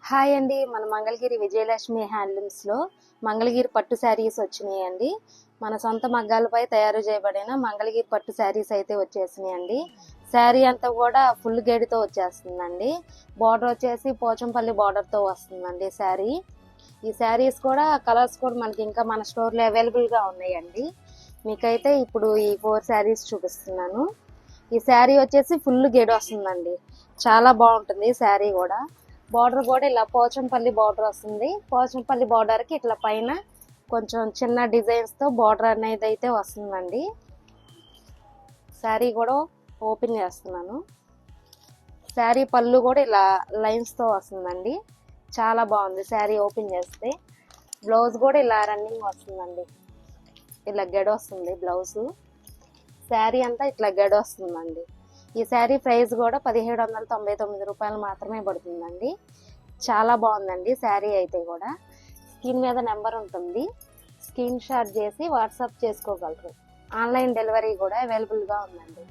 Hi అండి, మన మంగళగిరి విజయలక్ష్మి హ్యాండ్లూమ్స్లో మంగళగిరి పట్టు శారీస్ వచ్చినాయండి. మన సొంత మగ్గాలపై తయారు చేయబడిన మంగళగిరి పట్టు శారీస్ అయితే వచ్చేసినాయండి. శారీ అంతా కూడా ఫుల్ గేడితో వచ్చేస్తుందండి. బార్డర్ వచ్చేసి పోచంపల్లి బార్డర్తో వస్తుందండి శారీ. ఈ శారీస్ కూడా కలర్స్ కూడా మనకి ఇంకా మన స్టోర్లో అవైలబుల్గా ఉన్నాయండి. మీకైతే ఇప్పుడు ఈ 4 శారీస్ చూపిస్తున్నాను. ఈ శారీ వచ్చేసి ఫుల్ గేడ్ వస్తుందండి. చాలా బాగుంటుంది శారీ కూడా. బార్డర్ కూడా ఇలా పోచంపల్లి బార్డర్ వస్తుంది. పోచంపల్లి బార్డర్కి ఇట్లా పైన కొంచెం చిన్న డిజైన్స్తో బార్డర్ అనేది అయితే వస్తుందండి. శారీ కూడా ఓపెన్ చేస్తున్నాను. శారీ పళ్ళు కూడా ఇలా లైన్స్తో వస్తుందండి. చాలా బాగుంది శారీ ఓపెన్ చేస్తే. బ్లౌజ్ కూడా ఇలా రన్నింగ్ వస్తుందండి. ఇలా గెడ వస్తుంది బ్లౌజు. శారీ అంతా ఇట్లా గెడ వస్తుందండి. ఈ శారీ ప్రైస్ కూడా 1799 రూపాయలు మాత్రమే పడుతుందండి. చాలా బాగుందండి శారీ అయితే కూడా. స్క్రీన్ మీద నెంబర్ ఉంటుంది, స్క్రీన్ షాట్ చేసి వాట్సాప్ చేసుకోగలరు. ఆన్లైన్ డెలివరీ కూడా అవైలబుల్గా ఉందండి.